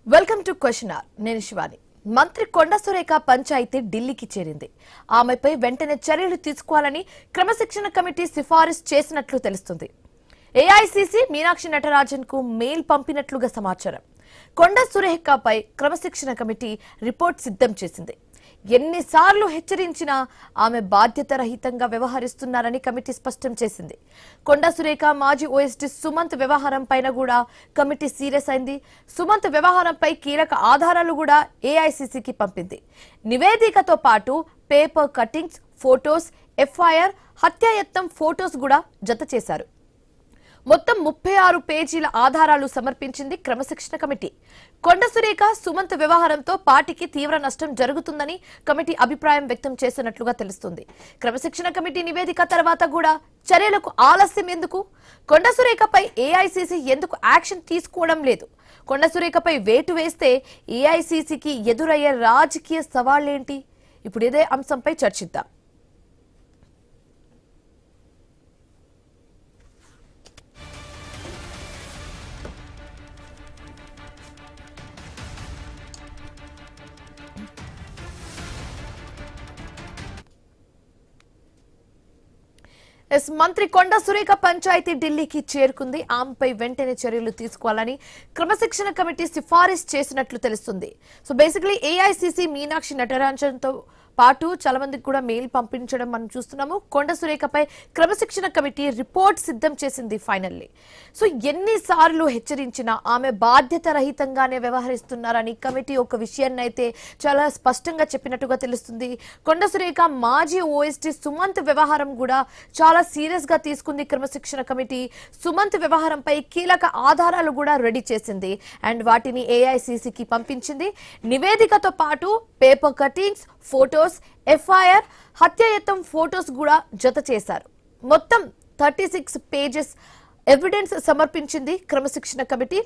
Welcome to question hour. నేను శివాని. మంత్రి కొండ సురేఖ పంచాయతీ ఢిల్లీకి చేరింది. ఆమెపై వెంటనే చర్యలు తీసుకోవాలని క్రమశిక్షణ కమిటీ సిఫారసు చేసినట్లు తెలుస్తుంది. ఏఐసీసీ మీనాక్షి నటరాజన్ కు మెయిల్ పంపినట్లుగా సమాచారం. కొండ సురేఖపై క్రమశిక్షణ కమిటీ రిపోర్ట్ సిద్ధం చేసింది. ఎన్నిసార్లు హెచ్చరించినా ఆమె బాధ్యత రహితంగా వ్యవహరిస్తున్నారని కమిటీ స్పష్టం చేసింది. కొండ సురేఖ మాజీ ఓఎస్డీ సుమంత్ వ్యవహారం పైన కూడా కమిటీ సీరియస్ అయింది. సుమంత్ వ్యవహారంపై కీలక ఆధారాలు కూడా ఏఐసీసీకి పంపింది. నివేదికతో పాటు పేపర్ కట్టింగ్స్, ఫోటోస్, ఎఫ్ఐఆర్, హత్యాయత్నం ఫోటోస్ కూడా జత చేశారు. మొత్తం 36 పేజీల ఆధారాలు సమర్పించింది క్రమశిక్షణ కమిటీ. కొండ సురేఖ, సుమంత్ వ్యవహారంతో పార్టీకి తీవ్ర నష్టం జరుగుతుందని కమిటీ అభిప్రాయం వ్యక్తం చేసినట్లుగా తెలుస్తుంది. క్రమశిక్షణ కమిటీ నివేదిక తర్వాత కూడా చర్యలకు ఆలస్యం ఎందుకు? కొండ సురేఖపై ఏఐసీసీ ఎందుకు యాక్షన్ తీసుకోవడం లేదు? కొండ సురేఖపై వేటు వేస్తే ఏఐసీసీకి ఎదురయ్యే రాజకీయ సవాళ్లేంటి? ఇప్పుడు ఇదే అంశంపై చర్చిద్దాం. మంత్రి కొండ సురేఖ పంచాయతీ ఢిల్లీకి చేరుకుంది. ఆమెపై వెంటనే చర్యలు తీసుకోవాలని క్రమశిక్షణ కమిటీ సిఫారసు చేసినట్లు తెలుస్తుంది. So basically AICC Meenakshi Natarajan తో పాటు చాలా మందికి కూడా మెయిల్ పంపించడం మనం చూస్తున్నాము. కొండ సురేఖపై క్రమశిక్షణ కమిటీ రిపోర్ట్ సిద్ధం చేసింది ఫైనల్లీ. సో ఎన్నిసార్లు హెచ్చరించినా ఆమె బాధ్యత రహితంగానే వ్యవహరిస్తున్నారని కమిటీ ఒక విషయాన్ని అయితే చాలా స్పష్టంగా చెప్పినట్టుగా తెలుస్తుంది. కొండ సురేఖ మాజీ ఓఎస్డీ సుమంత్ వ్యవహారం కూడా చాలా సీరియస్ గా తీసుకుంది క్రమశిక్షణ కమిటీ. సుమంత్ వ్యవహారంపై కీలక ఆధారాలు కూడా రెడీ చేసింది అండ్ వాటిని ఏఐసీసీకి పంపించింది. నివేదికతో పాటు పేపర్ కటింగ్స్, ఫోటోస్, ఎఫ్ఐఆర్, హత్యాయత్నం ఫోటోస్ కూడా జత చేశారు. మొత్తం 36 పేజెస్ ఎవిడెన్స్ సమర్పించింది క్రమశిక్షణ కమిటీ.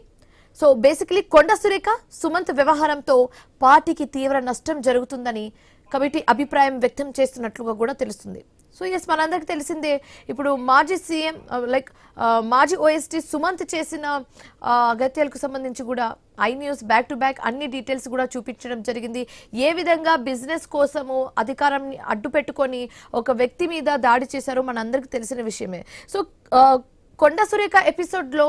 సో బేసికలీ కొండ సురేఖ, సుమంత్ వ్యవహారంతో పార్టీకి తీవ్ర నష్టం జరుగుతుందని కమిటీ అభిప్రాయం వ్యక్తం చేస్తున్నట్లుగా కూడా తెలుస్తుంది. సో ఎస్, మనందరికీ తెలిసిందే, ఇప్పుడు మాజీ సీఎం మాజీ ఓఎస్టీ సుమంత్ చేసిన అగత్యాలకు సంబంధించి కూడా I news back to back అన్ని డీటెయిల్స్ కూడా చూపించడం జరిగింది. ఏ విధంగా బిజినెస్ కోసము అధికారాన్ని అడ్డు పెట్టుకొని ఒక వ్యక్తి మీద దాడి చేశారో మనందరికీ తెలిసిన విషయమే. సో కొండ సురేఖ ఎపిసోడ్లో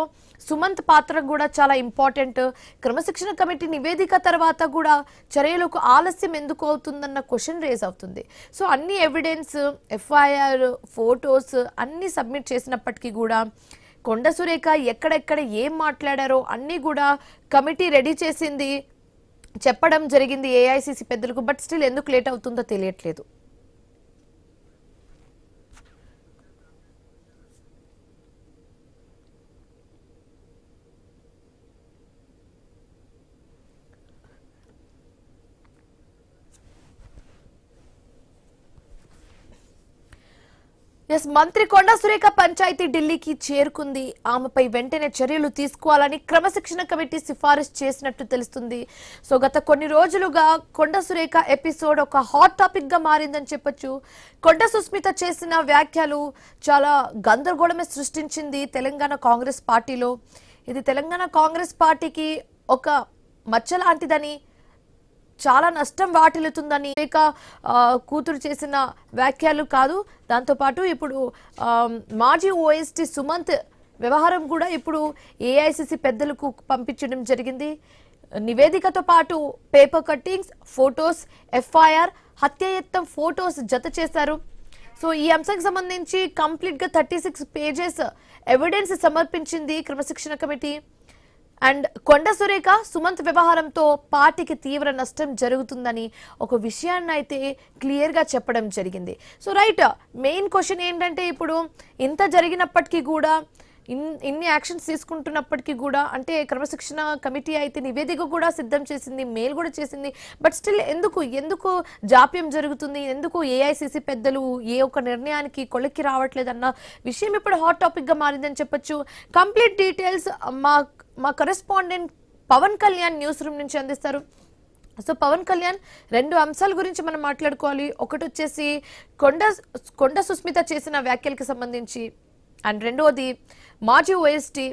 సుమంత్ పాత్ర కూడా చాలా ఇంపార్టెంట్. క్రమశిక్షణ కమిటీ నివేదిక తర్వాత కూడా చర్యలకు ఆలస్యం ఎందుకు అవుతుందన్న క్వశ్చన్ రేజ్ అవుతుంది. సో అన్ని ఎవిడెన్స్, ఎఫ్ఐఆర్, ఫోటోస్ అన్ని సబ్మిట్ చేసినప్పటికీ కూడా కొండ సురేఖ ఎక్కడెక్కడ ఏం మాట్లాడారో అన్నీ కూడా కమిటీ రెడీ చేసింది, చెప్పడం జరిగింది ఏఐసీసీ పెద్దలకు. బట్ స్టిల్ ఎందుకు లేట్ అవుతుందో తెలియట్లేదు. మంత్రి కొండ సురేఖ పంచాయతీ ఢిల్లీకి చేరుకుంది. ఆమెపై వెంటనే చర్యలు తీసుకోవాలని క్రమశిక్షణ కమిటీ సిఫారసు చేసినట్టు తెలుస్తుంది. సో గత కొన్ని రోజులుగా కొండ సురేఖ ఎపిసోడ్ ఒక హాట్ టాపిక్ గా మారిందని చెప్పొచ్చు. కొండ సుస్మిత చేసిన వ్యాఖ్యలు చాలా గందరగోళమే సృష్టించింది తెలంగాణ కాంగ్రెస్ పార్టీలో. ఇది తెలంగాణ కాంగ్రెస్ పార్టీకి ఒక మచ్చ లాంటిదని, చాలా నష్టం వాటిల్లుతుందని కూతురు చేసిన వ్యాఖ్యలు కాదు. దాంతోపాటు ఇప్పుడు మాజీ ఓఎస్టీ సుమంత్ వ్యవహారం కూడా ఇప్పుడు ఏఐసీసీ పెద్దలకు పంపించడం జరిగింది. నివేదికతో పాటు పేపర్ కట్టింగ్స్, ఫోటోస్, ఎఫ్ఐఆర్, హత్యాయత్నం ఫోటోస్ జత చేశారు. సో ఈ అంశానికి సంబంధించి కంప్లీట్ గా 36 పేజెస్ ఎవిడెన్స్ సమర్పించింది క్రమశిక్షణ కమిటీ. అండ్ కొండ సురేఖ, సుమంత్ వ్యవహారంతో పార్టీకి తీవ్ర నష్టం జరుగుతుందని ఒక విషయాన్ని అయితే క్లియర్ గా చెప్పడం జరిగింది. సో రైట్, మెయిన్ క్వశ్చన్ ఏంటంటే, ఇప్పుడు ఇంత జరిగినప్పటికీ కూడా, ఇన్ని యాక్షన్స్ తీసుకుంటున్నప్పటికీ కూడా, అంటే క్రమశిక్షణ కమిటీ అయితే నివేదిక కూడా సిద్ధం చేసింది, మెయిల్ కూడా చేసింది. బట్ స్టిల్ ఎందుకు జాప్యం జరుగుతుంది? ఎందుకు ఏఐసీసీ పెద్దలు ఏ ఒక్క నిర్ణయానికి కొలిక్కి రావట్లేదన్న విషయం ఇప్పుడు హాట్ టాపిక్ గా మారిందని చెప్పొచ్చు. కంప్లీట్ డీటెయిల్స్ మా correspondent Pawan Kalyan news room నుంచి అందిస్తారు. సో పవన్ కళ్యాణ్, 2 అంశాల గురించి మనం మాట్లాడుకోవాలి. ఒకటి వచ్చేసి కొండ సుస్మిత చేసిన వ్యాఖ్యలకు సంబంధించి, అండ్ రెండోది మాజీ ఓఎస్టీ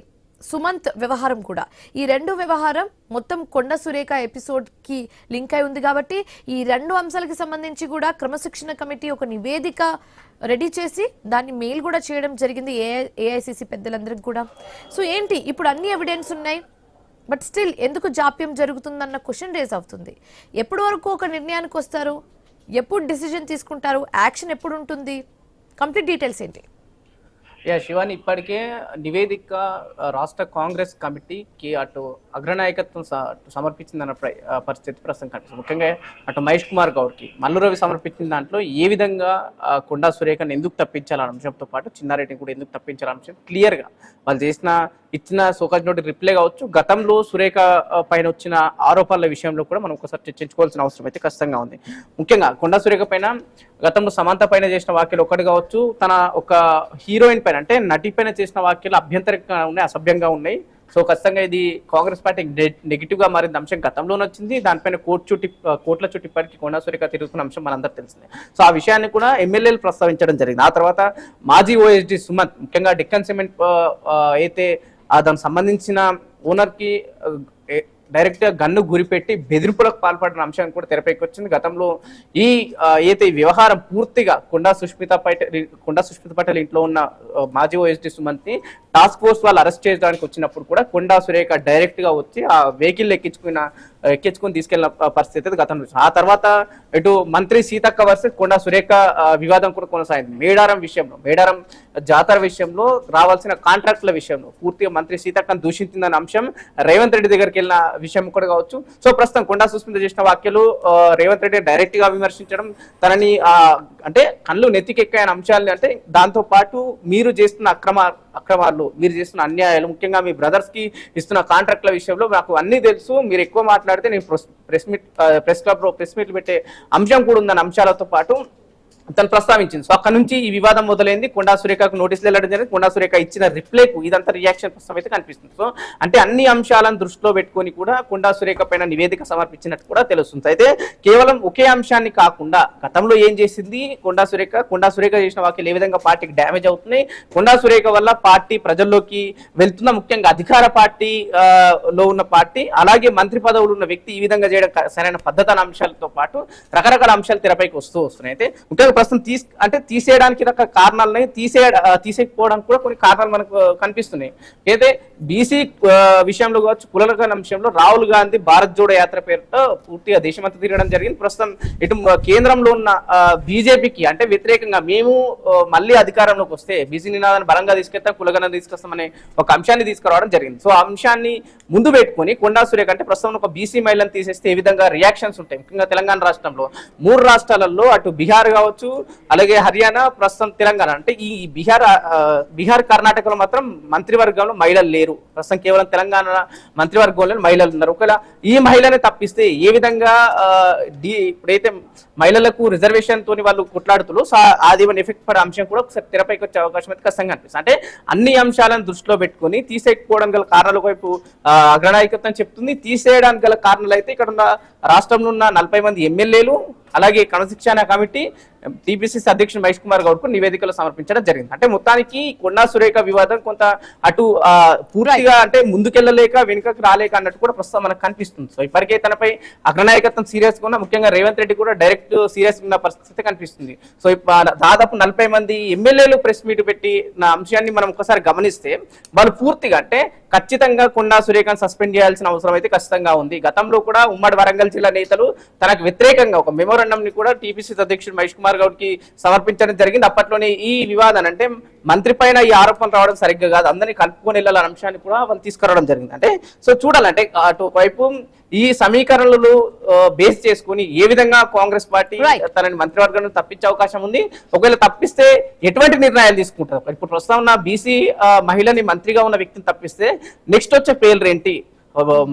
సుమంత్ వ్యవహారం కూడా, ఈ రెండు వ్యవహారం మొత్తం కొండ సురేఖ ఎపిసోడ్ కి లింక్ అయి ఉంది కాబట్టి ఈ రెండు అంశాలకి సంబంధించి కూడా క్రమశిక్షణ కమిటీ ఒక నివేదిక రెడీ చేసి దాన్ని మెయిల్ కూడా చేయడం జరిగింది ఏఐసిసి పెద్దలందరికీ కూడా. సో ఏంటి ఇప్పుడు అన్ని ఎవిడెన్స్ ఉన్నాయి, బట్ స్టిల్ ఎందుకు జాప్యం జరుగుతుందన్న క్వశ్చన్ రేజ్ అవుతుంది. ఎప్పటి వరకు ఒక నిర్ణయానికి వస్తారు, ఎప్పుడు డిసిజన్ తీసుకుంటారు, యాక్షన్ ఎప్పుడు ఉంటుంది, కంప్లీట్ డీటెయిల్స్ ఏంటి? శివాని, ఇప్పటికే నివేదిక రాష్ట్ర కాంగ్రెస్ కమిటీకి అటు అగ్రనాయకత్వం సమర్పించిందన్న పరిస్థితి ప్రస్తుతం కనిపిస్తుంది. ముఖ్యంగా అటు మహేష్ కుమార్ గౌడ్కి మల్లు రవి సమర్పించిన దాంట్లో ఏ విధంగా కొండా సురేఖను ఎందుకు తప్పించాలన్న అంశంతో పాటు చిన్నారెడ్డిని కూడా ఎందుకు తప్పించాలన్న అంశం క్లియర్గా వాళ్ళు ఇచ్చిన సోకాజ్ నోటి రిప్లై కావచ్చు, గతంలో సురేఖ పైన వచ్చిన ఆరోపణల విషయంలో కూడా మనం ఒకసారి చర్చించుకోవాల్సిన అవసరం అయితే ఖచ్చితంగా ఉంది. ముఖ్యంగా కొండా సురేఖ పైన గతంలో సమంత పైన చేసిన వ్యాఖ్యలు ఒకటి కావచ్చు, తన ఒక హీరోయిన్ పైన అంటే నటి పైన చేసిన వ్యాఖ్యలు అభ్యంతరంగా ఉన్నాయి, అసభ్యంగా ఉన్నాయి. సో ఖచ్చితంగా ఇది కాంగ్రెస్ పార్టీకి నెగిటివ్ గా మారిన అంశం గతంలోనే వచ్చింది. దానిపైన కోట్ల చుట్టి ఇప్పటికీ కొండా సురేఖ తిరుగుతున్న అంశం మనందరూ తెలిసిందే. సో ఆ విషయాన్ని కూడా ఎమ్మెల్యేలు ప్రస్తావించడం జరిగింది. ఆ తర్వాత మాజీ ఓఎస్డి సుమంత్, ముఖ్యంగా డెక్కన్ సిమెంట్ అయితే దానికి సంబంధించిన ఓనర్కి డైరెక్ట్ గా గన్ను గురిపెట్టి బెదిరింపులకు పాల్పడిన అంశాన్ని కూడా తెరపైకి వచ్చింది. గతంలో ఈ వ్యవహారం పూర్తిగా కొండా సుష్మిత పటేల్ ఇంట్లో ఉన్న మాజీ ఓఎస్డి సుమంత్ ని టాస్క్ ఫోర్స్ వాళ్ళు అరెస్ట్ చేయడానికి వచ్చినప్పుడు కూడా కొండా సురేఖ డైరెక్ట్ గా వచ్చి ఆ వెహికల్ ఎక్కించుకొని తీసుకెళ్లిన పరిస్థితి గతంలో. ఆ తర్వాత ఇటు మంత్రి సీతక్క వర్సెస్ కొండా సురేఖ వివాదం కూడా కొనసాగింది. మేడారం జాతర విషయంలో రావాల్సిన కాంట్రాక్టుల విషయంలో పూర్తిగా మంత్రి సీతక్కను దూషించిందన్న అంశం రేవంత్ రెడ్డి దగ్గరికి వెళ్ళిన విషయం కూడా కావచ్చు. సో ప్రస్తుతం కొండా సుస్మిత చేసిన వ్యాఖ్యలు రేవంత్ రెడ్డి డైరెక్ట్ గా విమర్శించడం, తనని అంటే కళ్ళు నెత్తికెక్కాయన అంశాలని, అంటే దాంతో పాటు మీరు చేస్తున్న అక్రమాలు, మీరు చేస్తున్న అన్యాయాలు, ముఖ్యంగా మీ బ్రదర్స్ కి ఇస్తున్న కాంట్రాక్ట్ల విషయంలో నాకు అన్ని తెలుసు, మీరు ఎక్కువ మాట్లాడితే నేను ప్రెస్ క్లబ్ లో ప్రెస్ మీట్లు పెట్టే అంశం కూడా ఉందన్న అంశాలతో పాటు తను ప్రస్తావించింది. సో అక్కడ నుంచి ఈ వివాదం మొదలైంది. కొండా సురేఖకు నోటీసులు వెళ్ళడం జరిగింది. కొండా సురేఖ ఇచ్చిన రిప్లైకు ఇదంతా రియాక్షన్ ప్రస్తుతం అయితే కనిపిస్తుంది. సో అంటే అన్ని అంశాలను దృష్టిలో పెట్టుకొని కూడా కొండా సురేఖ పైన నివేదిక సమర్పించినట్టు కూడా తెలుస్తుంది. అయితే కేవలం ఒకే అంశాన్ని కాకుండా గతంలో ఏం చేసింది కొండా సురేఖ చేసిన వ్యాఖ్యలు ఏ విధంగా పార్టీకి డ్యామేజ్ అవుతున్నాయి, కొండా సురేఖ వల్ల పార్టీ ప్రజల్లోకి వెళ్తున్న, ముఖ్యంగా అధికార పార్టీ లో ఉన్న పార్టీ అలాగే మంత్రి పదవులు ఉన్న వ్యక్తి ఈ విధంగా చేయడం సరైన పద్ధతి అనే అంశాలతో పాటు రకరకాల అంశాలు తెరపైకి వస్తున్నాయి. అయితే ముఖ్యంగా ప్రస్తుతం తీసేయడానికి రకాల కారణాలని తీసేయకపోవడానికి కూడా కొన్ని కారణాలు మనకు కనిపిస్తున్నాయి. అయితే బీసీ విషయంలో కావచ్చు, కులరకాల అంశంలో రాహుల్ గాంధీ భారత్ జోడో యాత్ర పేరుతో పూర్తిగా దేశమంతా తిరగడం జరిగింది. ప్రస్తుతం ఇటు కేంద్రంలో ఉన్న బీజేపీకి అంటే వ్యతిరేకంగా మేము మళ్ళీ అధికారంలోకి వస్తే బీసీ నినాదాన్ని బలంగా తీసుకెళ్తాం, కులగణం తీసుకొస్తామనే ఒక అంశాన్ని తీసుకురావడం జరిగింది. సో ఆ అంశాన్ని ముందు పెట్టుకుని కొండా సురేఖ అంటే ప్రస్తుతం ఒక బీసీ మహిళను తీసేస్తే ఏ విధంగా రియాక్షన్స్ ఉంటాయి, ముఖ్యంగా తెలంగాణ రాష్ట్రంలో 3 రాష్ట్రాలలో అటు బీహార్ కావచ్చు, అలాగే హర్యానా, ప్రస్తుతం తెలంగాణ, అంటే ఈ బీహార్ కర్ణాటకలో మాత్రం మంత్రివర్గంలో మహిళలు లేరు. ప్రస్తుతం కేవలం తెలంగాణ మంత్రివర్గంలో మహిళలు ఉన్నారు. ఒకవేళ ఈ మహిళని తప్పిస్తే ఏ విధంగా ఇప్పుడైతే మహిళలకు రిజర్వేషన్ తోని వాళ్ళు కొట్లాడుతున్నారు, సో అది ఎఫెక్ట్ పడే అంశం కూడా ఒకసారి తెరపైకి వచ్చే అవకాశం అయితే ఖచ్చితంగా అనిపిస్తుంది. అంటే అన్ని అంశాలను దృష్టిలో పెట్టుకుని తీసేయకపోవడం గల కారణాల వైపు అగ్రనాయకత్వం చెప్తుంది. తీసేయడానికి గల కారణాలు అయితే ఇక్కడ ఉన్న రాష్ట్రంలో ఉన్న 40 మంది ఎమ్మెల్యేలు అలాగే క్రమశిక్షణ కమిటీ టీపీసీసీ అధ్యక్షుడు మహేష్ కుమార్ గౌడ్ కు నివేదికలు సమర్పించడం జరిగింది. అంటే మొత్తానికి కొండా సురేఖ వివాదం కొంత అటు పూర్తిగా అంటే ముందుకెళ్లలేక వెనుకకు రాలేక అన్నట్టు కూడా ప్రస్తుతం మనకు కనిపిస్తుంది. సో ఇప్పటికే తనపై అగ్రనాయకత్వం సీరియస్ గా ఉన్న, ముఖ్యంగా రేవంత్ రెడ్డి కూడా డైరెక్ట్ సీరియస్ ఉన్న పరిస్థితి కనిపిస్తుంది. సో దాదాపు 40 మంది ఎమ్మెల్యేలు ప్రెస్ మీట్ పెట్టి నా అంశాన్ని మనం ఒకసారి గమనిస్తే వాళ్ళు పూర్తిగా అంటే ఖచ్చితంగా కొండా సురేఖను సస్పెండ్ చేయాల్సిన అవసరం అయితే ఖచ్చితంగా ఉంది. గతంలో కూడా ఉమ్మడి వరంగల్ జిల్లా నేతలు తనకు వ్యతిరేకంగా ఒక మెమోరాండం ని కూడా టీపీసీసీ అధ్యక్షుడు మహేష్ కుమార్ గౌడ్ కి సమర్పించడం జరిగింది. అప్పట్లోనే ఈ వివాదాన్ని అంటే మంత్రి పైన ఈ ఆరోపణలు రావడం సరిగ్గా కాదు, అందరినీ కలుపుకొని వెళ్ళాలన్న అంశాన్ని కూడా వాళ్ళు తీసుకురావడం జరిగింది. అంటే సో చూడాలంటే అటువైపు ఈ సమీకరణలు బేస్ చేసుకుని ఏ విధంగా కాంగ్రెస్ పార్టీ తనని మంత్రివర్గం తప్పించే అవకాశం ఉంది, ఒకవేళ తప్పిస్తే ఎటువంటి నిర్ణయాలు తీసుకుంటారు. ఇప్పుడు ప్రస్తుతం ఉన్న బీసీ మహిళని మంత్రిగా ఉన్న వ్యక్తిని తప్పిస్తే నెక్స్ట్ వచ్చే పేర్లు ఏంటి,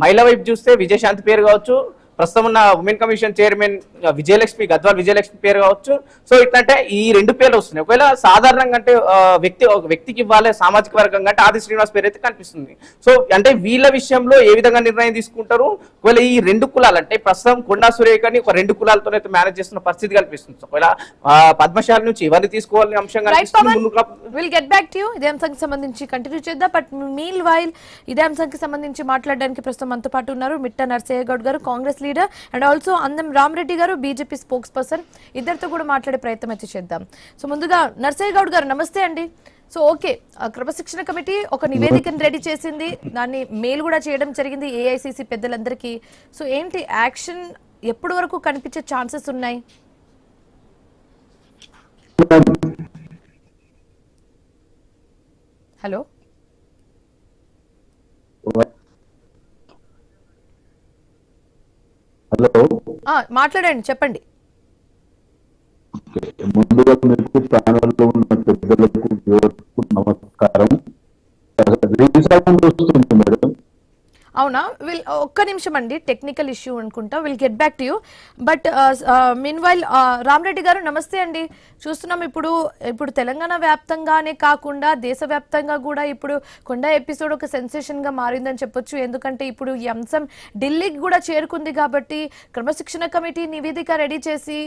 మహిళ వైపు చూస్తే విజయశాంతి పేరు కావచ్చు, ప్రస్తుతం ఉన్న women commission chairman Vijayalakshmi, Gadwal Vijayalakshmi పేరు కావచ్చు. సో ఇట్లంటే ఈ 2 పేర్లు వస్తున్నాయి. ఒకవేళ సాధారణంగా అంటే ఒక వ్యక్తికి ఇవ్వాలి సామాజిక వర్గంగా అంటే ఆది శ్రీనివాస్ పేరు అయితే కనిపిస్తుంది. సో అంటే వీళ్ళ విషయంలో ఏ విధంగా నిర్ణయం తీసుకుంటారు? ఒకవేళ ఈ 2 కులాలు అంటే ప్రస్తుతం కొండా సురేఖని ఒక 2 కులాలతో అయితే మేనేజ్ చేస్తున్న పరిస్థితి కనిపిస్తుంది. ఒకవేళ పద్మశాలి నుంచి ఎవరిని తీసుకోవాలని అంశం will get back to you. ఇదే అంశానికి సంబంధించి కంటిన్యూ చేద్దాం. బట్ మీల్ వైల్ ఇదే అంశానికి సంబంధించి మాట్లాడడానికి ప్రస్తుతం మనతో పాటు ఉన్నారు మిట్ట నరసయ్య గౌడ్ గారు, కాంగ్రెస్ లీడర్, అండ్ ఆల్సో అందం రామరెడ్డి గారు, బీజేపీ స్పోక్స్ పర్సన్. ఇద్దరితో కూడా మాట్లాడే ప్రయత్నం అయితే చేద్దాం. సో ముందుగా నరసయ్య గౌడ్ గారు నమస్తే అండి. సో ఓకే, క్రమశిక్షణ కమిటీ ఒక నివేదికను రెడీ చేసింది, దాన్ని మెయిల్ కూడా చేయడం జరిగింది ఏఐసిసి పెద్దలందరికీ. సో ఏంటి యాక్షన్ ఎప్పటి వరకు కనిపించే ఛాన్సెస్ ఉన్నాయి? హలో హలో, మాట్లాడండి, చెప్పండి. ముందుగా మీకు ప్యానల్లో ఉన్న పెద్దలకు నమస్కారం. రీసౌండ్ వస్తుంది మేడం. అవునా, ఒక్క నిమిషం అండి, టెక్నికల్ ఇష్యూ అనుకుంటా. Will get back to you. But mean while Rama Reddy గారు నమస్తే అండి. చూస్తున్నాం ఇప్పుడు తెలంగాణ వ్యాప్తంగానే కాకుండా దేశవ్యాప్తంగా కూడా ఇప్పుడు కొండ ఎపిసోడ్ ఒక సెన్సేషన్ గా మారిందని చెప్పొచ్చు. ఎందుకంటే ఇప్పుడు ఈ అంశం ఢిల్లీకి కూడా చేరుకుంది కాబట్టి క్రమశిక్షణ కమిటీ నివేదిక రెడీ చేసి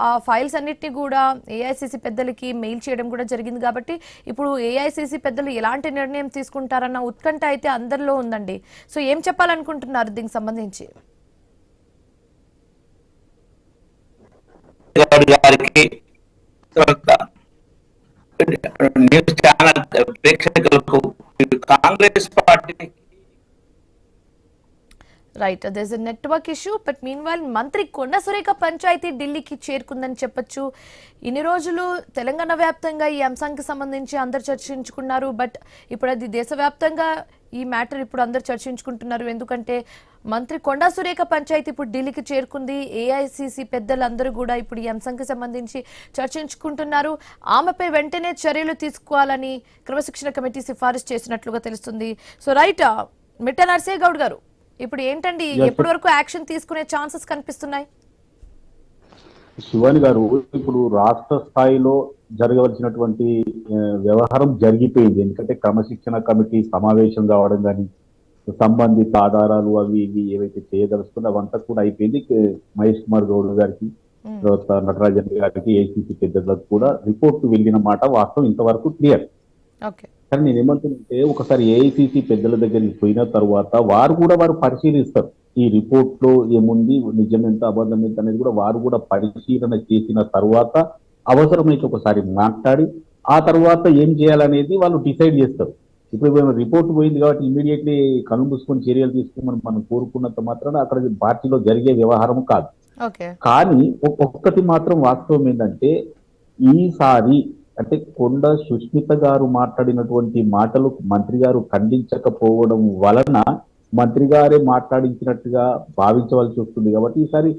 ఆ ఫైల్స్ అన్నిటిని కూడా ఏఐసిసి పెద్దలకి మెయిల్ చేయడం కూడా జరిగింది. కాబట్టి ఇప్పుడు ఏఐసిసి పెద్దలు ఎలాంటి నిర్ణయం తీసుకుంటారన్న ఉత్కంఠ అయితే అందరిలో ఉందండి. సో ఏం చెప్పాలనుకుంటున్నారు దీనికి సంబంధించి? గారికి న్యూస్ ఛానల్ ప్రేక్షకులకు Congress party right, there is a network issue. But meanwhile మంత్రి కొండ సురేఖ పంచాయతీ ఢిల్లీకి చేరుకుందని చెప్పొచ్చు. ఇన్ని రోజులు తెలంగాణ వ్యాప్తంగా ఈ అంశానికి సంబంధించి అందరు చర్చించుకున్నారు. బట్ ఇప్పుడు అది దేశవ్యాప్తంగా ఈ మ్యాటర్ ఇప్పుడు అందరు చర్చించుకుంటున్నారు. ఎందుకంటే మంత్రి కొండా సురేఖ పంచాయతీ ఇప్పుడు ఢిల్లీకి చేరుకుంది. ఏఐసిసి పెద్దలందరూ కూడా ఇప్పుడు ఈ అంశానికి సంబంధించి చర్చించుకుంటున్నారు. ఆమెపై వెంటనే చర్యలు తీసుకోవాలని క్రమశిక్షణ కమిటీ సిఫారసు చేసినట్లుగా తెలుస్తుంది. సో రైట్, మిట్ట నరసయ్య గౌడ్ గారు, ఇప్పుడు ఏంటండి ఎప్పటి వరకు యాక్షన్ తీసుకునే ఛాన్సెస్ కనిపిస్తున్నాయి? శివాని గారు, ఇప్పుడు రాష్ట్ర స్థాయిలో జరగవలసినటువంటి వ్యవహారం జరిగిపోయింది. ఎందుకంటే క్రమశిక్షణ కమిటీ సమావేశం కావడం కానీ సంబంధిత ఆధారాలు అవి ఇవి ఏవైతే చేయదలుచుకుందో అవంతా కూడా అయిపోయింది. మహేష్ కుమార్ గౌడ్ గారికి, తర్వాత నటరాజన్ గారికి, ఏఐసిసి పెద్దలకు కూడా రిపోర్ట్ వెళ్ళిన మాట వాస్తవం ఇంతవరకు క్లియర్. కానీ నేను ఏమంటున్నానంటే ఒకసారి ఏఐసిసి పెద్దల దగ్గరికి పోయిన తర్వాత వారు పరిశీలిస్తారు. ఈ రిపోర్ట్ లో ఏముంది, నిజం ఎంత అబద్ధం ఎంత అనేది కూడా వారు కూడా పరిశీలన చేసిన తర్వాత అవసరమైతే ఒకసారి మాట్లాడి ఆ తర్వాత ఏం చేయాలనేది వాళ్ళు డిసైడ్ చేస్తారు. ఇప్పుడు రిపోర్ట్ పోయింది కాబట్టి ఇమీడియట్లీ కళ్ళు మూసుకొని చర్యలు తీసుకోమని మనం కోరుకున్నంత మాత్రాన అక్కడ పార్టీలో జరిగే వ్యవహారం కాదు. కానీ ఒక్కటి మాత్రం వాస్తవం ఏంటంటే ఈసారి అంటే కొండ సుష్మిత గారు మాట్లాడినటువంటి మాటలు మంత్రి గారు ఖండించకపోవడం వలన మంత్రి గారే మాట్లాడించినట్టుగా భావించవలసి వస్తుంది. కాబట్టి ఈసారి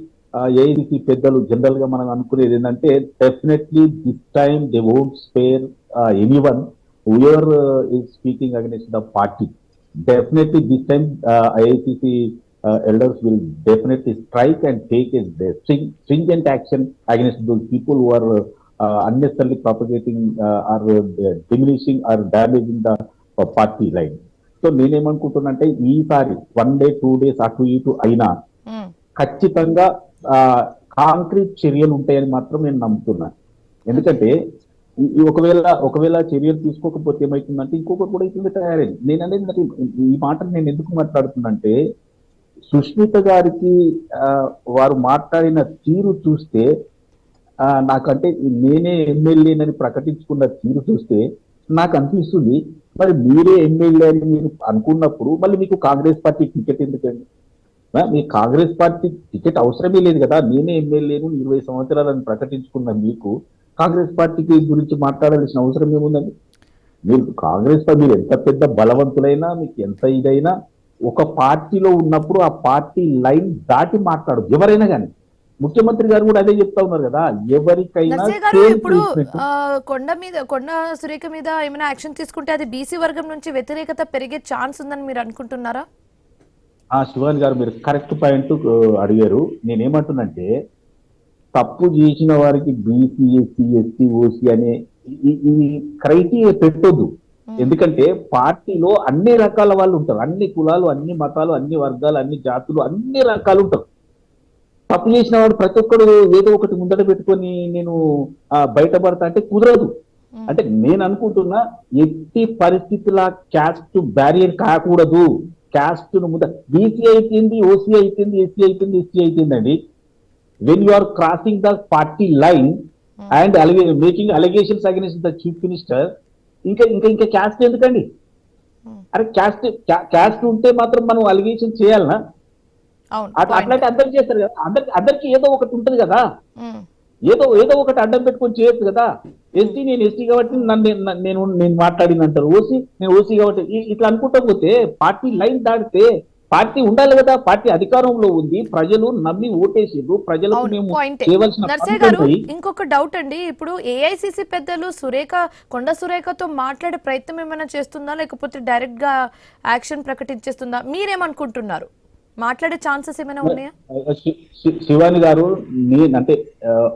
ఏఐసిసి పెద్దలు జనరల్ గా మనం అనుకునేది ఏంటంటే definitely this time they won't spare anyone whoever is speaking against the party. Definitely this time AICC elders will definitely strike and take a stringent action against those people who are unnecessarily propagating or diminishing or damaging the party line. So నేనేమనుకుంటున్నానంటే ఈసారి 1 day 2 days అటు ఇటు అయినా ఖచ్చితంగా concrete చర్యలు ఉంటాయని మాత్రం నేను నమ్ముతున్నాను. ఎందుకంటే ఒకవేళ చర్యలు తీసుకోకపోతే ఏమవుతుందంటే ఇంకొకరు కూడా ఇట్లా తయారైంది. నేను అనేది ఈ మాటను నేను ఎందుకు మాట్లాడుతున్నంటే సుష్మిత గారికి వారు మాట్లాడిన తీరు చూస్తే నాకంటే నేనే ఎమ్మెల్యేనని ప్రకటించుకున్న తీరు చూస్తే నాకు అనిపిస్తుంది, మరి మీరే ఎమ్మెల్యే అని మీరు అనుకున్నప్పుడు మళ్ళీ మీకు కాంగ్రెస్ పార్టీ టికెట్ ఎందుకండి? మీ కాంగ్రెస్ పార్టీ టికెట్ అవసరమే లేదు కదా. నేనే ఎమ్మెల్యేను 20 సంవత్సరాలను ప్రకటించుకున్న మీకు కాంగ్రెస్ పార్టీకి గురించి మాట్లాడాల్సిన అవసరం ఏముందండి? మీరు కాంగ్రెస్ పార్టీ మీరు ఎంత పెద్ద బలవంతులైనా మీకు ఎంత ఇదైనా ఒక పార్టీలో ఉన్నప్పుడు ఆ పార్టీ లైన్ దాటి మాట్లాడు ఎవరైనా కానీ. ముఖ్యమంత్రి గారు కూడా అదే చెప్తా ఉన్నారు కదా, ఎవరికైనా ఇప్పుడు కొండ సురేఖ మీద ఏమైనా యాక్షన్ తీసుకుంటే అది బీసీ వర్గం నుంచి వ్యతిరేకత పెరిగే ఛాన్స్ ఉందని మీరు అనుకుంటున్నారా? శివాని గారు మీరు కరెక్ట్ పాయింట్ అడిగారు. నేనేమంటున్నంటే తప్పు చేసిన వారికి బీసీ ఎస్సీ ఎస్టీ ఓసీ అనే ఈ క్రైటీరియా పెట్టొద్దు. ఎందుకంటే పార్టీలో అన్ని రకాల వాళ్ళు ఉంటారు, అన్ని కులాలు, అన్ని మతాలు, అన్ని వర్గాలు, అన్ని జాతులు, అన్ని రకాలు ఉంటారు. తప్పు చేసిన వాడు ప్రతి ఒక్కడు ఏదో ఒకటి ముందట పెట్టుకొని నేను బయటపడతా అంటే కుదరదు. అంటే నేను అనుకుంటున్నా ఎట్టి పరిస్థితుల క్యాస్ట్ బ్యారియర్ కాకూడదు. క్యాస్ట్ ముంద బీసీ అయిపోయింది, ఓసీ అయిపోయింది, ఎస్సీ అయిపోయింది, ఎస్టీ అయిపోయిందండి. When you are crossing the party line and making allegations against the chief minister, ఇంకా ఇంకా ఇంకా క్యాస్ట్ ఎందుకండి? అరే క్యాస్ట్ ఉంటే మాత్రం మనం అలిగేషన్ చేయాలనా? అట్లాంటి అందరికి చేస్తారు కదా, అందరికి ఏదో ఒకటి ఉంటుంది కదా, ఏదో ఒకటి అడ్డం పెట్టుకొని చేయొచ్చు కదా. ఎస్టీ నేను ఎస్టీ కాబట్టి నేను మాట్లాడినంటారు, ఓసీ నేను ఓసీ కాబట్టి ఇట్లా అనుకుంటా పోతే పార్టీ లైన్ దాటితే పార్టీ ఉండాలి కదా. పార్టీ అధికారంలో ఉంది, ప్రజలు నమ్మి ఓటేసారు, ప్రజలకు మేము చేయవలసిన. ఇంకొక డౌట్ అండి, ఇప్పుడు ఏఐసిసి పెద్దలు కొండ సురేఖతో మాట్లాడే ప్రయత్నం ఏమైనా చేస్తుందా, లేకపోతే డైరెక్ట్ గా యాక్షన్ ప్రకటించేస్తుందా? మీరేమనుకుంటున్నారు? మాట్లాడే ఛాన్సెస్ ఏమైనా ఉన్నాయా? శివాని గారు, నేనంటే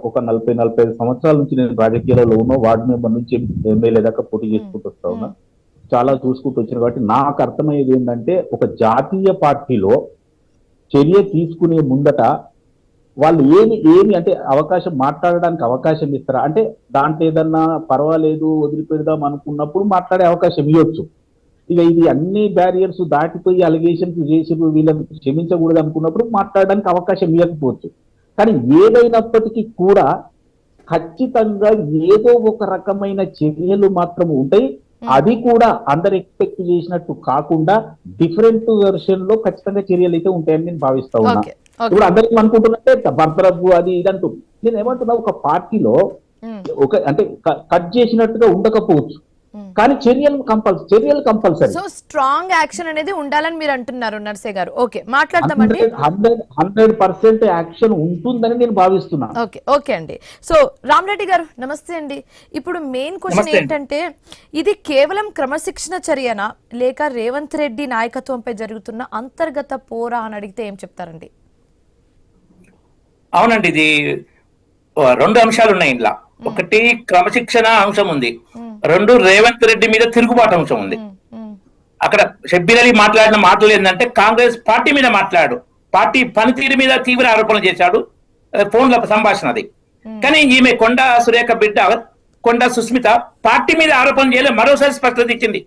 ఒక 40-45 సంవత్సరాల నుంచి నేను రాజకీయాలలో ఉన్నా, వార్డు మెంబర్ నుంచి ఎమ్మెల్యే దాకా పోటీ చేసుకుంటూ వస్తా ఉన్నా, చాలా చూసుకుంటూ వచ్చిన కాబట్టి నాకు అర్థమయ్యేది ఏంటంటే ఒక జాతీయ పార్టీలో చర్య తీసుకునే ముందట వాళ్ళు ఏమి అంటే అవకాశం మాట్లాడడానికి అవకాశం ఇస్తారా అంటే దాంట్లో ఏదన్నా పర్వాలేదు వదిలిపెడదాం అనుకున్నప్పుడు మాట్లాడే అవకాశం ఇవ్వచ్చు. ఇక ఇది అన్ని బ్యారియర్స్ దాటిపోయి అలిగేషన్స్ చేసి వీళ్ళని క్షమించకూడదు అనుకున్నప్పుడు మాట్లాడడానికి అవకాశం ఇవ్వకపోవచ్చు. కానీ ఏదైనప్పటికీ కూడా ఖచ్చితంగా ఏదో ఒక రకమైన చర్యలు మాత్రం ఉంటాయి. అది కూడా అందరు ఎక్స్పెక్ట్ చేసినట్టు కాకుండా డిఫరెంట్ వెర్షన్ లో ఖచ్చితంగా చర్యలు అయితే ఉంటాయని నేను భావిస్తా ఉన్నా. ఇప్పుడు అందరికి అనుకుంటున్నట్టే బర్తరఫ్ అది ఇదంటూ, నేను ఏమంటున్నా ఒక పార్టీలో ఒక అంటే కట్ చేసినట్టుగా ఉండకపోవచ్చు, కానీ చర్యలు కంపల్సరీ. సో స్ట్రాంగ్ యాక్షన్ అనేది ఉండాలని మీరు అంటున్నారు నర్సే గారు. ఓకే, మాట్లాడదామండి. 100% యాక్షన్ ఉంటుందని నేను భావిస్తున్నాను. ఓకే అండి. సో రామరెడ్డి గారు నమస్తే అండి. ఇప్పుడు మెయిన్ క్వశ్చన్ ఏంటంటే, ఇది కేవలం క్రమశిక్షణ చర్యనా లేక రేవంత్ రెడ్డి నాయకత్వంపై జరుగుతున్న అంతర్గత పోరా అని అడిగితే ఏం చెప్తారండి? అవునండి, ఇది 2 అంశాలు ఉన్నాయి ఇంట్లో. ఒకటి క్రమశిక్షణ అంశం ఉంది, 2 రేవంత్ రెడ్డి మీద తిరుగుబాటు అంశం ఉంది. అక్కడ షబ్బీర్ అలీ మాట్లాడిన మాటలు ఏంటంటే కాంగ్రెస్ పార్టీ మీద మాట్లాడు, పార్టీ పనితీరు మీద తీవ్ర ఆరోపణలు చేశాడు, ఫోన్ల సంభాషణ అది. కానీ ఈమె కొండ సురేఖ బిడ్డ కొండ సుస్మిత పార్టీ మీద ఆరోపణలు చేయలేదు, మరోసారి స్పష్టత ఇచ్చింది.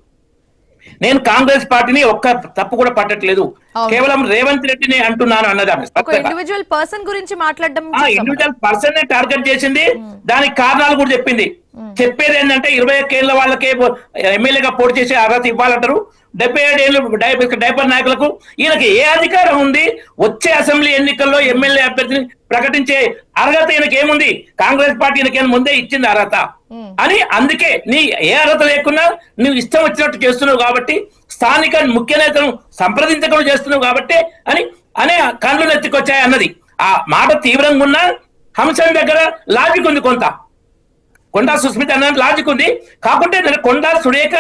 నేను కాంగ్రెస్ పార్టీని ఒక్క తప్పు కూడా పట్టట్లేదు, కేవలం రేవంత్ రెడ్డిని అంటున్నాను అన్నది. ఇండివిజువల్ పర్సన్ గురించి మాట్లాడడం, ఇండివిజువల్ పర్సన్ నే టార్గెట్ చేసింది, దానికి కారణాలు కూడా చెప్పింది. చెప్పేది ఏంటంటే 21 ఏళ్ల వాళ్ళకే ఎమ్మెల్యేగా పోటీ చేసే అర్హత ఇవ్వాలంటారు, 77 ఏళ్ళు డైపర్ నాయకులకు. ఈయనకి ఏ అధికారం ఉంది? వచ్చే అసెంబ్లీ ఎన్నికల్లో ఎమ్మెల్యే అభ్యర్థిని ప్రకటించే అర్హత ఈయనకి ఏముంది? కాంగ్రెస్ పార్టీ ఈయనకేం ముందే ఇచ్చింది అర్హత అని. అందుకే నీ ఏ అర్హత లేకున్నా నువ్వు ఇష్టం వచ్చినట్టు చేస్తున్నావు కాబట్టి, స్థానిక ముఖ్య నేతను సంప్రదించకుండా చేస్తున్నావు కాబట్టి అనే కళ్ళు నెత్తికొచ్చాయి అన్నది. ఆ మాట తీవ్రంగా ఉన్న అంశం దగ్గర లాజిక్ ఉంది, కొండా సుస్మిత అన్న లాజిక్ ఉంది. కాకుంటే కొండా సురేఖ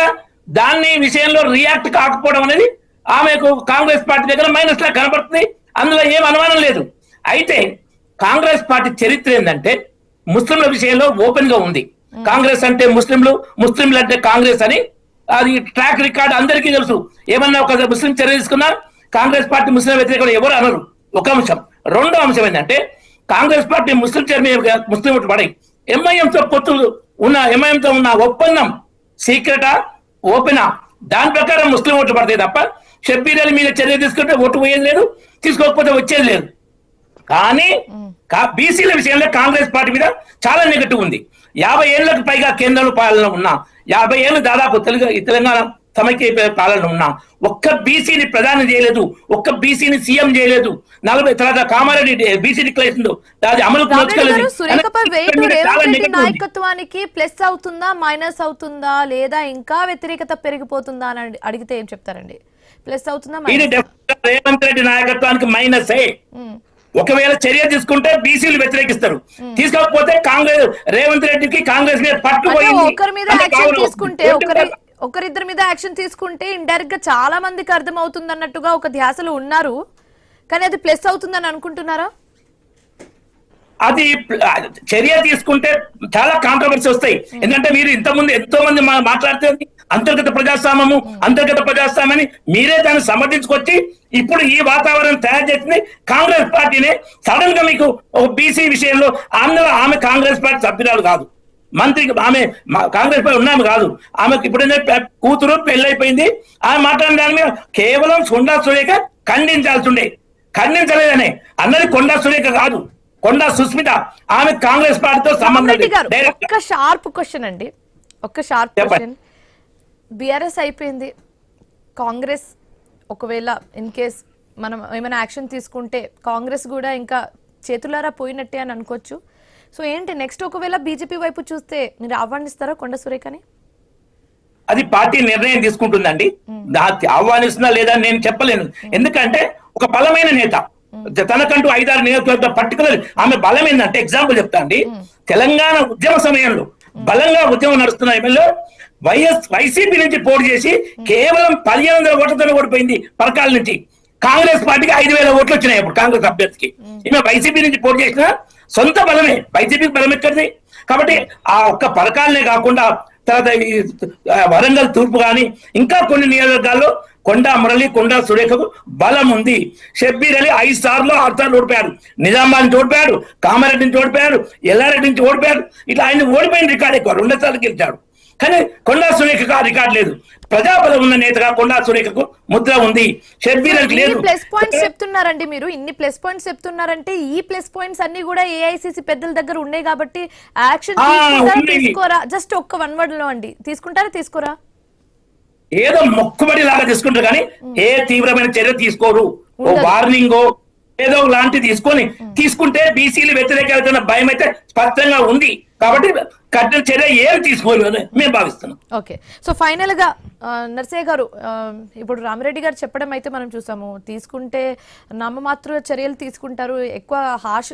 దాన్ని విషయంలో రియాక్ట్ కాకపోవడం అనేది ఆమెకు కాంగ్రెస్ పార్టీ దగ్గర మైనస్ లా కనబడుతుంది, అందులో ఏం అనుమానం లేదు. అయితే కాంగ్రెస్ పార్టీ చరిత్ర ఏంటంటే ముస్లింల విషయంలో ఓపెన్ గా ఉంది. కాంగ్రెస్ అంటే ముస్లింలు అంటే కాంగ్రెస్ అని అది ట్రాక్ రికార్డ్ అందరికీ తెలుసు. ఏమన్నా ఒక ముస్లిం చర్య తీసుకున్నా కాంగ్రెస్ పార్టీ ముస్లిం వ్యతిరేకంగా ఎవరు అనరు. ఒక అంశం. రెండో అంశం ఏంటంటే కాంగ్రెస్ పార్టీ ముస్లిం పడి ఎంఐఎంతో ఉన్న ఒప్పందం సీక్రెటా ఓపెనా, దాని ప్రకారం ముస్లిం ఓట్లు పడతాయి తప్ప షబ్బీర్ అలీ మీద చర్య తీసుకుంటే ఓటు పోయేది లేదు, తీసుకోకపోతే వచ్చేది లేదు. కానీ బీసీల విషయంలో కాంగ్రెస్ పార్టీ మీద చాలా నెగటివ్ ఉంది. 50 ఏళ్లకు పైగా కేంద్రంలో పాలన ఉన్నా, 50 ఏళ్ళు దాదాపు తెలంగాణ సమైక్య పాలన ఉన్నా ఒక్క బీసీని ప్రధాని చేయలేదు, ఒక్క బీసీని సీఎం చేయలేదు. 40 తర్వాత కామారెడ్డి బీసీ డిక్లరేషన్ అది అమలు నాయకత్వానికి ప్లస్ అవుతుందా మైనస్ అవుతుందా లేదా ఇంకా వ్యతిరేకత పెరిగిపోతుందా అని అడిగితే ఏం చెప్తారండి? ప్లస్ అవుతుందా? రేవంత్ రెడ్డి నాయకత్వానికి మైనసే. ఒకవేళ చర్య తీసుకుంటే బీసీలు వ్యతిరేకిస్తారు, తీసుకోకపోతే కాంగ్రెస్ రేవంత్ రెడ్డికి కాంగ్రెస్ మీద పట్టుపోయింది. ఒకరిద్దరి మీద యాక్షన్ తీసుకుంటే ఇండైరెక్ట్ గా చాలా మందికి అర్థం అవుతుంది అన్నట్టుగా ఒక ధ్యాసలో ఉన్నారు, కానీ అది ప్లస్ అవుతుందని అనుకుంటున్నారా? అది చర్య తీసుకుంటే చాలా కాంట్రవర్సీ వస్తాయి. ఎందుకంటే మీరు ఇంతకుముందు ఎంతో మంది మాట్లాడితే అంతర్గత ప్రజాస్వామ్యాన్ని మీరే దాన్ని సమర్థించుకొచ్చి ఇప్పుడు ఈ వాతావరణం తయారు చేసింది కాంగ్రెస్ పార్టీనే. సడన్ గా మీకు ఒక బీసీ విషయంలో ఆమె కాంగ్రెస్ పార్టీ సభ్యురాలు కాదు, మంత్రి, ఆమె కాంగ్రెస్ పార్టీ ఉన్నాము కాదు, ఆమెకు ఇప్పుడు కూతురు పెళ్ళైపోయింది. ఆమె మాట్లాడిన దాని మీద కేవలం కొండా సురేఖ ఖండించలేదనే అన్నది కొండా సురేఖ కాదు, కొండా సుస్మిత. ఆమె కాంగ్రెస్ పార్టీతో సంబంధం. ఒక్క షార్ప్ క్వశ్చన్ అండి, ఒక్క షార్ప్ క్వశ్చన్. బీఆర్ఎస్ అయిపోయింది, కాంగ్రెస్ ఒకవేళ ఇన్ కేస్ మనం ఏమైనా యాక్షన్ తీసుకుంటే కాంగ్రెస్ కూడా ఇంకా చేతులారా పోయినట్టే అని అనుకోవచ్చు. సో ఏంటి నెక్స్ట్ ఒకవేళ బీజేపీ వైపు చూస్తే మీరు ఆహ్వానిస్తారా కొండా సురేఖని? అది పార్టీ నిర్ణయం తీసుకుంటుందండి, ఆహ్వానిస్తున్నా లేదా నేను చెప్పలేను. ఎందుకంటే ఒక బలమైన నేత, తనకంటూ 5-6 నియోజకవర్గ పర్టికులర్ ఆమె బలం ఏంటంటే, ఎగ్జాంపుల్ చెప్తా అండి. తెలంగాణ ఉద్యమ సమయంలో బలంగా ఉద్యమం నడుస్తున్న ఎమ్మెల్యే వైసీపీ నుంచి పోటీ చేసి కేవలం 1500 ఓట్లతో ఓడిపోయింది పరకాల నుంచి. కాంగ్రెస్ పార్టీకి 5000 ఓట్లు వచ్చినాయి అప్పుడు కాంగ్రెస్ అభ్యర్థికి. ఈమె వైసీపీ నుంచి పోటీ చేసిన సొంత బలమే, వైసీపీకి బలం ఎక్కడిది. కాబట్టి ఆ ఒక్క పరకాలనే కాకుండా తర్వాత వరంగల్ తూర్పు కానీ ఇంకా కొన్ని నియోజకవర్గాల్లో కొండా మురళి, కొండా సురేఖకు బలం ఉంది. షబ్బీర్ అలీ 5 సార్లు 6 సార్లు ఓడిపోయాడు, నిజామాబాద్ నుంచి ఓడిపోయాడు, కామారెడ్డి నుంచి ఓడిపోయాడు, ఎల్లారెడ్డి నుంచి ఓడిపోయాడు. ఇట్లా ఆయన ఓడిపోయిన రికార్డు ఎక్కువ, 2 సార్లు గెలిచాడు. కానీ కొండా సురేఖకు ఆ రికార్డు లేదు. ప్రజాబలం ఉన్న నేతగా కొండా సురేఖకు ముద్ర ఉంది, షబ్బీర్ అలీ లేదు. ప్లస్ పాయింట్స్ చెప్తున్నారండి మీరు, ఇన్ని ప్లస్ పాయింట్స్ చెప్తున్నారంటే ఈ ప్లస్ పాయింట్స్ అన్ని కూడా ఏఐసిసి పెద్దల దగ్గర ఉన్నాయి కాబట్టి యాక్షన్ తీసుకోరా? జస్ట్ ఒక్క 1 word లో అండి, తీసుకుంటారా తీసుకోరా? ఏదో మొక్కుబడి లాగా తీసుకుంటారు కానీ ఏ తీవ్రమైన చర్య తీసుకోరు. ఓ వార్నింగో ఏదో లాంటివి తీసుకుంటే బీసీలు వ్యతిరేకమైన భయం అయితే స్పష్టంగా ఉంది. కాబట్టి కఠిన చర్య ఏం తీసుకోవాలి మేము భావిస్తున్నాం. ఓకే, సో ఫైనల్ గా నర్సయ్య గారు, ఇప్పుడు రామిరెడ్డి గారు చెప్పడం అయితే మనం చూసాము, తీసుకుంటే నామమాత్ర చర్యలు తీసుకుంటారు, ఎక్కువ హార్ష్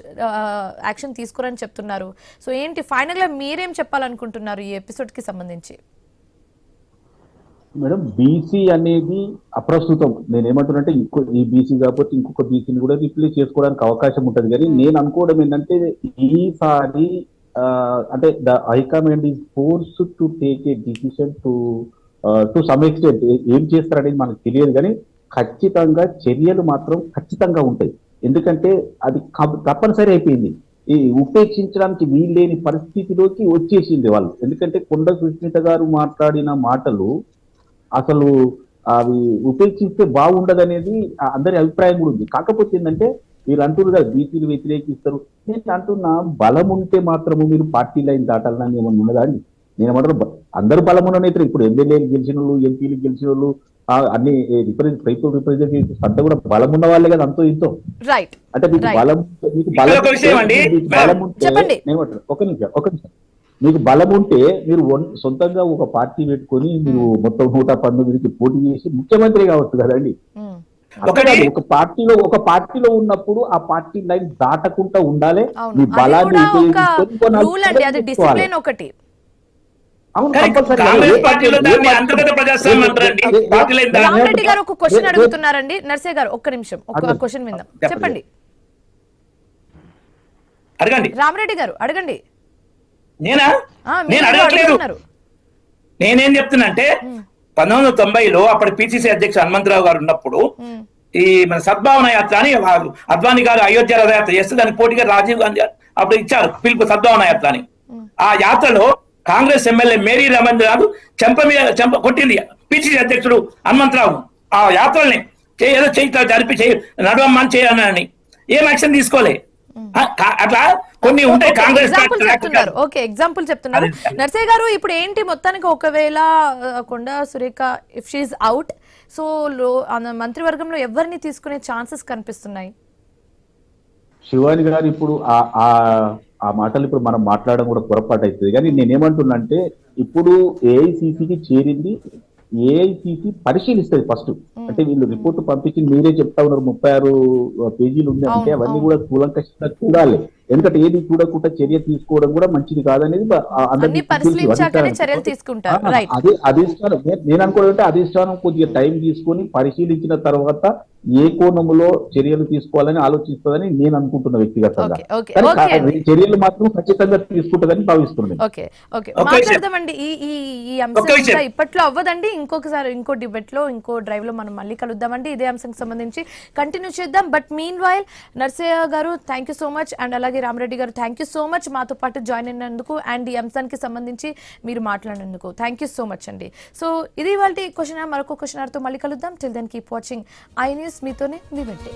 యాక్షన్ తీసుకోరని చెప్తున్నారు. సో ఏంటి ఫైనల్ గా మీరేం చెప్పాలనుకుంటున్నారు ఈ ఎపిసోడ్ కి సంబంధించి? మేడం, బీసీ అనేది అప్రస్తుతం. నేను ఏమంటున్నానంటే ఈ బీసీ కాకపోతే ఇంకొక బీసీని కూడా రిప్లేస్ చేసుకోవడానికి అవకాశం ఉంటుంది. కానీ నేను అనుకోవడం ఏంటంటే ఈసారి అంటే the high command is force to take a decision to some extent. ఏం చేస్తారనేది మనకు తెలియదు, కానీ ఖచ్చితంగా చర్యలు మాత్రం ఖచ్చితంగా ఉంటాయి. ఎందుకంటే అది తప్పనిసరి అయిపోయింది, ఈ ఉపేక్షించడానికి వీల్లేని పరిస్థితిలోకి వచ్చేసింది వాళ్ళు. ఎందుకంటే కొండా సుస్మిత గారు మాట్లాడిన మాటలు అసలు అవి ఉపేక్షిస్తే బాగుండదు అనేది అందరి అభిప్రాయం కూడా ఉంది. కాకపోతే ఏంటంటే మీరు అంటున్నారు కదా బీసీలు వ్యతిరేకిస్తారు, నేను అంటున్నా బలం ఉంటే మాత్రము మీరు పార్టీ లైన్ దాటాలని ఏమన్నా ఉన్నదా అండి? నేను ఏమంటారు, అందరూ బలం ఉన్న నేతలు, ఇప్పుడు ఎమ్మెల్యేలు గెలిచిన వాళ్ళు, ఎంపీలు గెలిచిన వాళ్ళు, అన్ని రిప్రజెంటేటివ్స్ అంతా కూడా బలం ఉన్న వాళ్ళే కదా అంతో ఇంతో. అంటే మీకు బలం ఒక నిమిషం మీకు బలం ఉంటే మీరు సొంతంగా ఒక పార్టీ పెట్టుకొని మీరు మొత్తం 119కి పోటీ చేసి ముఖ్యమంత్రి కావచ్చు కదండి. ఒక పార్టీలో ఉన్నప్పుడు ఆ పార్టీ లైన్ దాటకుండా ఉండాలి. మీ బలాన్ని రామిరెడ్డి గారు ఒక క్వశ్చన్ అడుగుతున్నారండి. నర్సయ్య గారు ఒక్క నిమిషం, ఒక క్వశ్చన్ విందాం, చెప్పండి. అడగండి రామిరెడ్డి గారు, అడగండి. నేను అడగట్లేదు, నేనేం చెప్తున్నా అంటే 1990లో అప్పటి పిసిసి అధ్యక్షుడు హనుమంతరావు గారు ఉన్నప్పుడు ఈ మన సద్భావన యాత్ర అని అద్వానీ గారు అయోధ్య రథయాత్ర చేస్తే దానికి పోటీగా రాజీవ్ గాంధీ అప్పుడు ఇచ్చారు పిలుపు సద్భావన యాత్ర అని. ఆ యాత్రలో కాంగ్రెస్ ఎమ్మెల్యే మేరీ రమణ్ గారు చెంప కొట్టింది పిసిసి అధ్యక్షుడు హనుమంతరావు. ఆ యాత్రల్ని ఏదో జరిపి నడవమ్మని చేయాలని ఏం యాక్షన్ తీసుకోలే. అట్లా కొన్ని ఉంటాయి కాంగ్రెస్ చెప్తున్నారు. ఓకే, ఎగ్జాంపుల్ చెప్తున్నారు. నర్సయ్య గారు, ఇప్పుడు ఏంటి మొత్తానికి ఒకవేళ Konda Surekha if she out, so మంత్రివర్గంలో ఎవరిని తీసుకునే ఛాన్సెస్ కనిపిస్తున్నాయి? శివాని గారు ఇప్పుడు ఆ మాటలు ఇప్పుడు మనం మాట్లాడడం కూడా పొరపాటు అవుతుంది. కానీ నేనేమంటున్నా అంటే ఇప్పుడు ఏఐసిసికి చేరింది, ఏఐసిసి పరిశీలిస్తుంది ఫస్ట్. అంటే వీళ్ళు రిపోర్టు పంపించి మీరే చెప్తా ఉన్నారు 36 పేజీలు ఉంది అంటే అవన్నీ కూడా కూలంకషంగా చూడాలి. ఎందుకంటే ఏది చూడకుండా చర్య తీసుకోవడం కూడా మంచిది కాదనేది అన్ని పరిశీలించాకనే చర్యలు తీసుకుంటారు. రైట్. అదే అధిష్టానం నేను అనుకోవాలంటే అధిష్టానం కొద్దిగా టైం తీసుకొని పరిశీలించిన తర్వాత ఏ కోణంలో చర్యలు తీసుకోవాలని ఆలోచిస్తుందని నేను అనుకుంటున్న వ్యక్తిగతంగా. కానీ చర్యలు మాత్రం ఖచ్చితంగా తీసుకుంటుందని భావిస్తున్నాను. ఓకే ఓకే మాట్లాడదామండి. ఈ అంశం ఇప్పట్లో అవ్వదండి, ఇంకొకసారి ఇంకో డిబేట్ లో ఇంకో డ్రైవ్ లో మనం మళ్ళీ కలుద్దామండి. ఇదే అంశానికి సంబంధించి కంటిన్యూ చేద్దాం. బట్ మీన్ వైల్ నర్సయ్య గారు thank you so much, and అలాగే రామరెడ్డి గారు థ్యాంక్ యూ సో మచ్ మాతో పాటు జాయిన్ అయినందుకు అండ్ ఈ అంశానికి సంబంధించి మీరు మాట్లాడినందుకు థ్యాంక్ యూ సో మచ్ అండి. సో ఇది వాళ్ళ క్వశ్చన్, మరొక క్వశ్చన్ తో మళ్ళీ కలుద్దాం. Till then keep watching I News. మీతోనే మీ వెంటే.